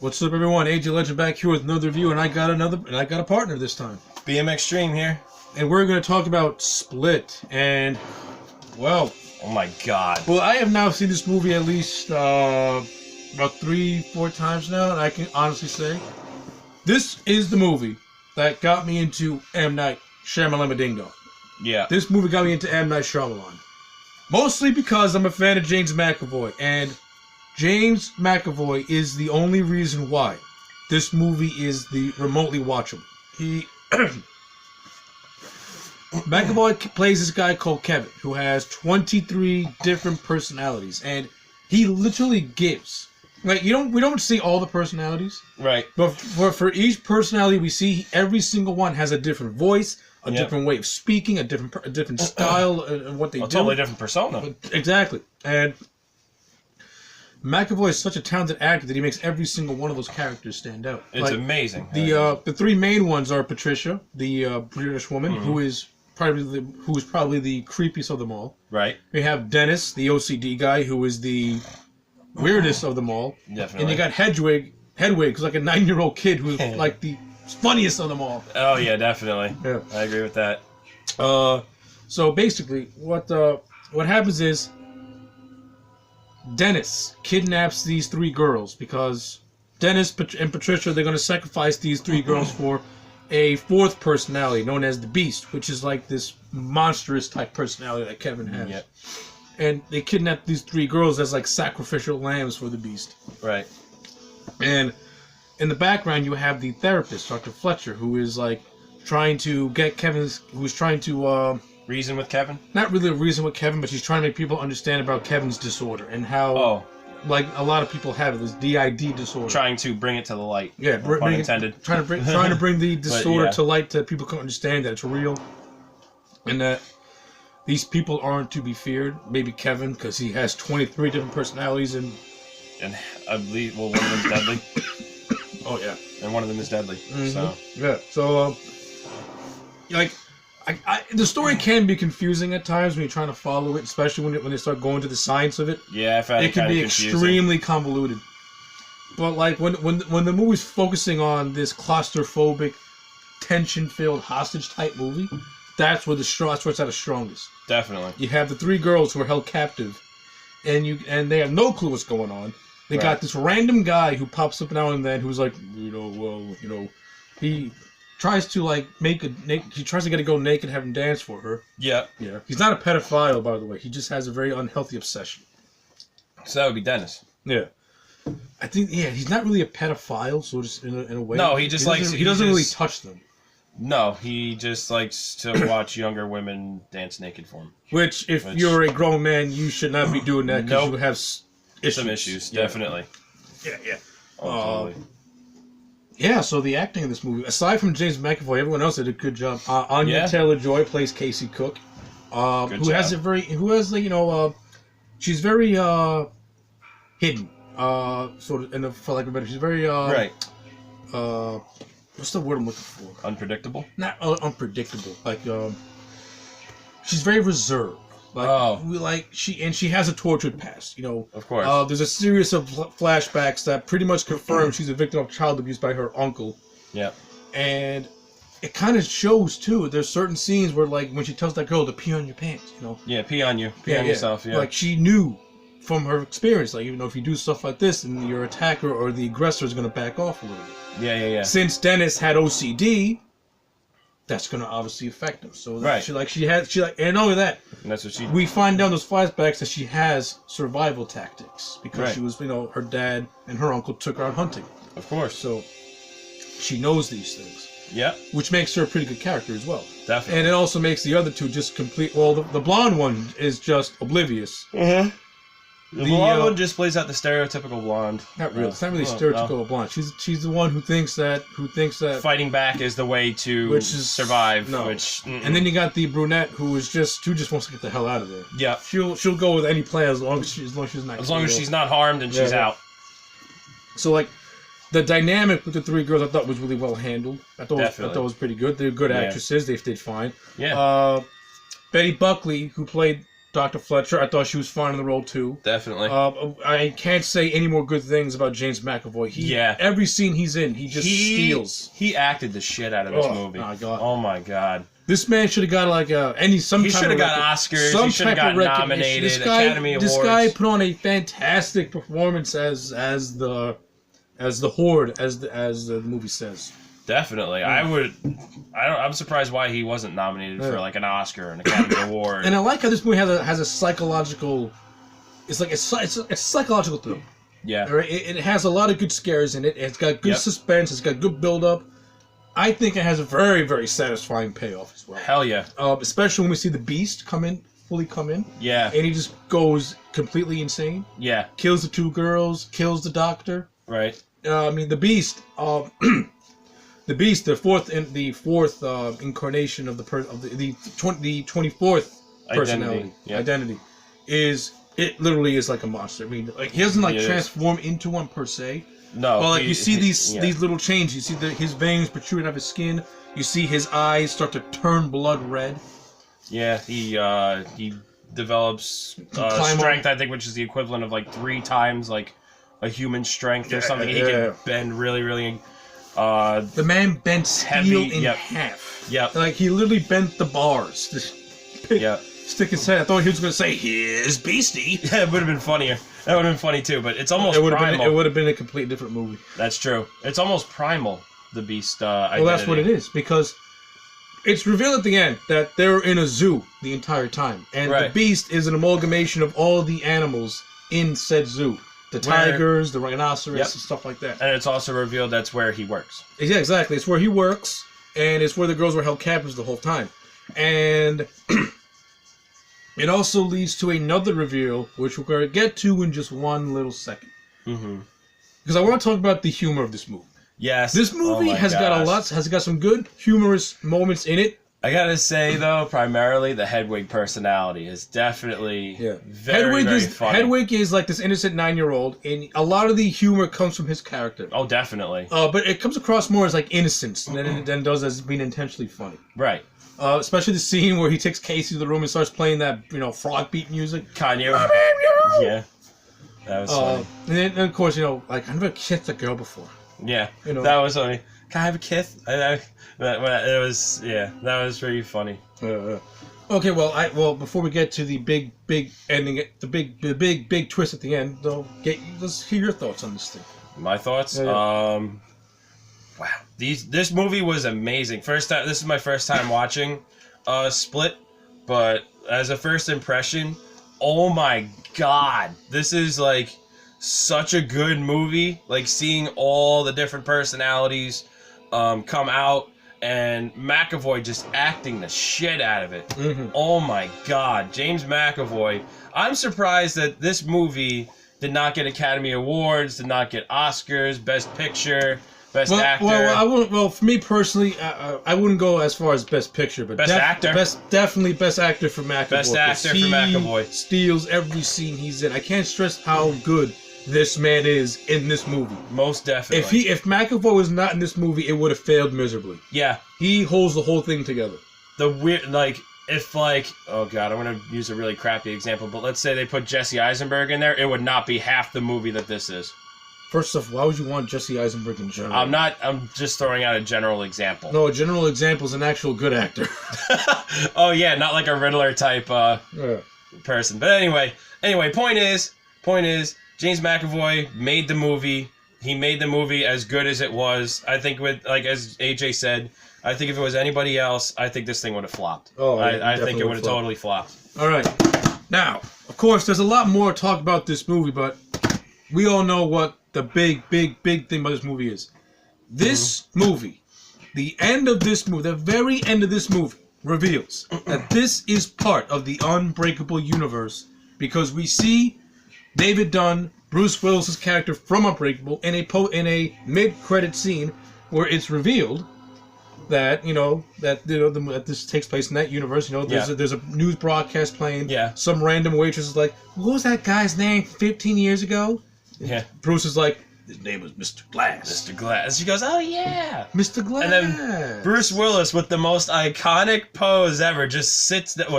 What's up, everyone? AJ Legend back here with another review, and I got a partner this time. BMX Stream here, and we're going to talk about Split. And well, oh my god. Well, I have now seen this movie at least about 3-4 times now, and I can honestly say this is the movie that got me into M. Night Shyamalan Ding Dong. Yeah. This movie got me into M. Night Shyamalan, mostly because I'm a fan of James McAvoy, and James McAvoy is the only reason why this movie is the remotely watchable. McAvoy plays this guy called Kevin, who has 23 different personalities, and he literally gives. Like, we don't see all the personalities, right? But for each personality we see, every single one has a different voice, a different way of speaking, a different style, and what they do. A totally different persona. Exactly, and McAvoy is such a talented actor that he makes every single one of those characters stand out. It's amazing. The three main ones are Patricia, the British woman, who is probably the creepiest of them all. Right. We have Dennis, the OCD guy, who is the weirdest of them all. Definitely. And you got Hedwig, who's like a 9-year-old kid who's like the funniest of them all. Oh yeah, definitely. Yeah, I agree with that. So basically, what happens is Dennis kidnaps these 3 girls because Dennis and Patricia, they're going to sacrifice these 3 girls for a 4th personality known as the Beast, which is like this monstrous type personality that Kevin has. Yep. And they kidnap these 3 girls as like sacrificial lambs for the Beast. Right. And in the background, you have the therapist, Dr. Fletcher, who is like trying to get who's trying to reason with Kevin? Not really reason with Kevin, but she's trying to make people understand about Kevin's disorder and how, like a lot of people have it, this DID disorder. Trying to bring it to the light. Yeah, pun intended. Trying to bring the disorder to light, so people can understand that it's real, and that these people aren't to be feared. Maybe Kevin, because he has 23 different personalities, and I believe one of them's deadly. Oh yeah, and one of them is deadly. So yeah, so like. The story can be confusing at times when you're trying to follow it, especially when they start going to the science of it. Yeah, I found it can be extremely convoluted. But like when the movie's focusing on this claustrophobic, tension-filled hostage type movie, that's where it's at its strongest. Definitely. You have the 3 girls who are held captive, and they have no clue what's going on. They got this random guy who pops up now and then who's like, he tries to he tries to get a girl naked and have him dance for her. Yeah. Yeah. He's not a pedophile, by the way. He just has a very unhealthy obsession. So that would be Dennis. Yeah. I think he's not really a pedophile, so just in a way. No, he doesn't really touch them. No, he just likes to watch younger women dance naked for him. Which if you're a grown man, you should not be doing that because you have issues. Some issues, definitely. Yeah. Oh, totally. Yeah, so the acting in this movie, aside from James McAvoy, everyone else did a good job. Anya Taylor-Joy plays Casey Cook, she's very hidden. Sort of, for lack of a better, she's very what's the word I'm looking for? Unpredictable. Not unpredictable. Like she's very reserved. She has a tortured past, Of course. There's a series of flashbacks that pretty much confirm she's a victim of child abuse by her uncle. Yeah. And it kind of shows, too. There's certain scenes where, like, when she tells that girl to pee on your pants, Yeah, pee on you. Pee on yourself, yeah. Like, she knew from her experience, like, if you do stuff like this, and your attacker or the aggressor is going to back off a little bit. Yeah. Since Dennis had OCD, that's gonna obviously affect him. So and not only that, and that's what we find down those flashbacks that she has survival tactics because she was, her dad and her uncle took her out hunting. Of course. So she knows these things. Yeah. Which makes her a pretty good character as well. Definitely. And it also makes the other 2 just complete. Well, the blonde one is just oblivious. The blonde one just plays out the stereotypical blonde. Not really. It's not really stereotypical blonde. She's the one who thinks that fighting back is the way to survive. No. And then you got the brunette who just wants to get the hell out of there. Yeah. She'll go with any plan as long as she's not harmed and she's out. So like the dynamic with the 3 girls I thought was really well handled. I thought it was pretty good. They're good actresses. They did fine. Yeah. Betty Buckley, who played Dr. Fletcher. I thought she was fine in the role too. Definitely. I can't say any more good things about James McAvoy. Every scene he's in, he steals. He acted the shit out of this movie. My God. Oh my God. This man should have got like he should have got Oscars. He should have got nominated. Academy Awards. This guy put on a fantastic performance as the Horde, as the movie says. Definitely, I'm surprised why he wasn't nominated for like an Oscar, an Academy Award. And I like how this movie has a psychological. It's like it's a psychological thrill. Yeah. It has a lot of good scares in it. It's got good suspense. It's got good build up. I think it has a very, very satisfying payoff as well. Hell yeah. Especially when we see the Beast fully come in. Yeah. And he just goes completely insane. Yeah. Kills the 2 girls. Kills the doctor. Right. I mean, the Beast. The Beast, the fourth incarnation of the 24th personality identity, it literally is like a monster. I mean, like he doesn't transform into one per se. No. Well, like you see these little changes. You see his veins protruding out of his skin. You see his eyes start to turn blood red. Yeah, he develops strength, I think, which is the equivalent of like 3 times like a human strength or something. He can bend really, really. The man bent steel in half. Yep. Like he literally bent the bars. Stick his head. I thought he was going to say, "Here's Beastie." Yeah, it would have been funnier. That would have been funny too, but it's almost primal. It would have been a completely different movie. That's true. It's almost primal, the Beast identity. Well, that's what it is, because it's revealed at the end that they're in a zoo the entire time. And the Beast is an amalgamation of all the animals in said zoo. The tigers, the rhinoceros, and stuff like that. And it's also revealed that's where he works. Yeah, exactly. It's where he works, and it's where the girls were held captives the whole time. And it also leads to another reveal, which we're going to get to in just one little second. Mm-hmm. Because I want to talk about the humor of this movie. Yes. This movie has got some good humorous moments in it. I gotta say though, primarily the Hedwig personality is definitely very funny. Hedwig is like this innocent 9-year-old, and a lot of the humor comes from his character. Oh, definitely. But it comes across more as like innocence than it does as being intentionally funny. Right. Especially the scene where he takes Casey to the room and starts playing that frog beat music. Kanye. Yeah. That was funny. And then of course like I've never kissed a girl before. Yeah. That was funny. Can I have a kiss? That was pretty funny. Okay, well, before we get to the big ending, the big twist at the end, let's hear your thoughts on this thing. My thoughts? Wow, this movie was amazing. This is my first time watching Split, but as a first impression, oh my God, this is like such a good movie. Like seeing all the different personalities come out, and McAvoy just acting the shit out of it. Mm-hmm. Oh my God, James McAvoy. I'm surprised that this movie did not get Academy Awards, did not get Oscars, Best Picture, Best Actor. Well, for me personally, I wouldn't go as far as Best Picture, but Best Actor. Definitely Best Actor for McAvoy. Best Actor for McAvoy. Steals every scene he's in. I can't stress how good this man is in this movie. Most definitely. If McAvoy was not in this movie, it would have failed miserably. Yeah. He holds the whole thing together. Oh God, I'm gonna use a really crappy example, but let's say they put Jesse Eisenberg in there, it would not be half the movie that this is. First off, why would you want Jesse Eisenberg in general? I'm just throwing out a general example. No, a general example is an actual good actor. Oh yeah, not like a Riddler type person. But anyway, point is, James McAvoy made the movie. He made the movie as good as it was. I think as AJ said, I think if it was anybody else, I think this thing would have flopped. Oh, I think it would have totally flopped. All right. Now, of course, there's a lot more to talk about this movie, but we all know what the big thing about this movie is. This movie, the end of this movie, the very end of this movie, reveals that this is part of the Unbreakable universe, because we see David Dunn, Bruce Willis' character from Unbreakable, in a mid-credit scene where it's revealed that that this takes place in that universe. There's a news broadcast playing. Yeah. Some random waitress is like, "What was that guy's name 15 years ago?" Yeah. Bruce is like, "His name was Mr. Glass." Mr. Glass. She goes, "Oh yeah, Mr. Glass." And then Bruce Willis, with the most iconic pose ever, just sits there,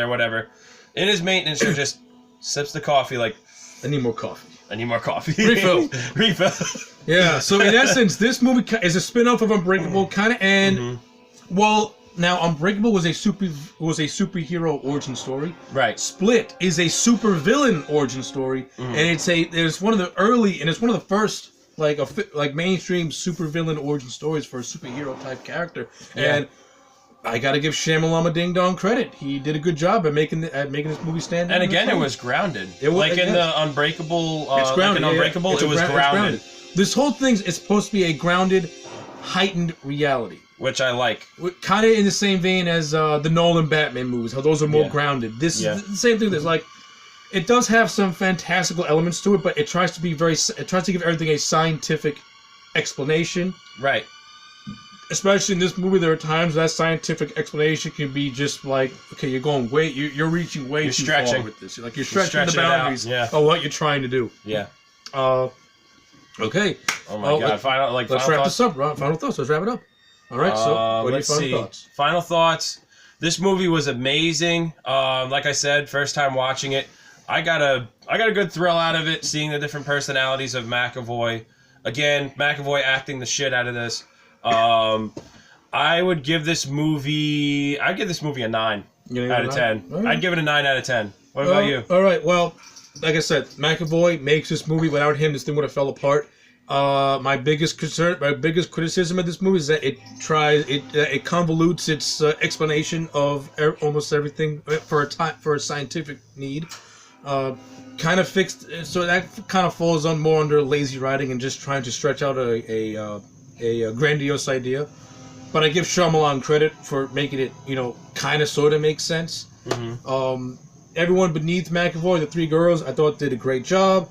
whatever. in his maintenance shirt, just sips the coffee like, I need more coffee. I need more coffee. Refill. Refill. Yeah, so in essence, this movie is a spin-off of Unbreakable, kind of, and well, now Unbreakable was a superhero origin story. Right. Split is a supervillain origin story, and it's one of the first like mainstream supervillain origin stories for a superhero type character, and I gotta give Shyamalan a ding dong credit. He did a good job at making this movie stand out. And again, it was grounded. It was, like in the Unbreakable. It's grounded. Like in Unbreakable, it was grounded. This whole thing is supposed to be a grounded, heightened reality, which I like. Kind of in the same vein as the Nolan Batman movies. How those are more grounded. This is the same thing. There's like, it does have some fantastical elements to it, but it tries to be it tries to give everything a scientific explanation. Right. Especially in this movie, there are times that scientific explanation can be just like, okay, you're going you're reaching way too far with this. You're stretching the boundaries of what you're trying to do. Yeah. Okay. Oh my God! Let's wrap this up. Final thoughts. Let's wrap it up. All right. So, what are your final thoughts? Final thoughts. This movie was amazing. Like I said, first time watching it, I got a good thrill out of it, seeing the different personalities of McAvoy. Again, McAvoy acting the shit out of this. I would give this movie. I'd give this movie a 9 out of 10. Right. I'd give it a 9 out of 10. What about you? All right. Well, like I said, McAvoy makes this movie. Without him, this thing would have fell apart. My biggest criticism of this movie is that it convolutes its explanation of almost everything for a scientific need. Kind of fixed, so that kind of falls on more under lazy writing and just trying to stretch out a grandiose idea. But I give Shyamalan credit for making it, kind of sort of make sense. Everyone beneath McAvoy, the three girls, I thought did a great job.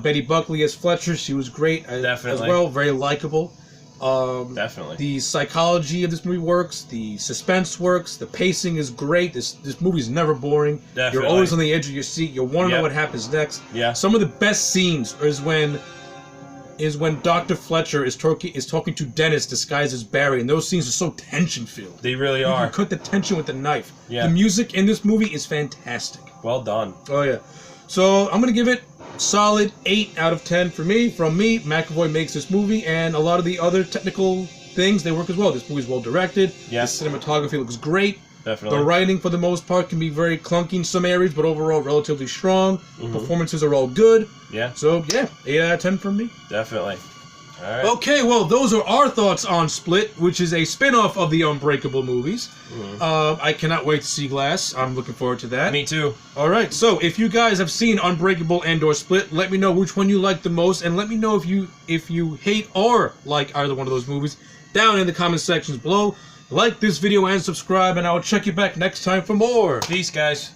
Betty Buckley as Fletcher, she was great as well, very likable. Definitely. The psychology of this movie works, the suspense works, the pacing is great. This movie's never boring. Definitely. You're always on the edge of your seat. You want to know what happens next. Yeah. Some of the best scenes is when Dr. Fletcher is talking to Dennis disguised as Barry, and those scenes are so tension-filled. They really are. You cut the tension with the knife. Yeah. The music in this movie is fantastic. Well done. Oh, yeah. So, I'm going to give it solid 8 out of 10 for me. From me, McAvoy makes this movie, and a lot of the other technical things, they work as well. This movie's well directed. Yeah. The cinematography looks great. Definitely. The writing, for the most part, can be very clunky in some areas, but overall relatively strong. Performances are all good. Yeah. So, yeah, 8 out of 10 from me. Definitely. All right. Okay, well, those are our thoughts on Split, which is a spin-off of the Unbreakable movies. I cannot wait to see Glass. I'm looking forward to that. Me too. All right, so if you guys have seen Unbreakable and/or Split, let me know which one you like the most, and let me know if you hate or like either one of those movies down in the comment sections below. Like this video and subscribe, and I'll check you back next time for more. Peace, guys.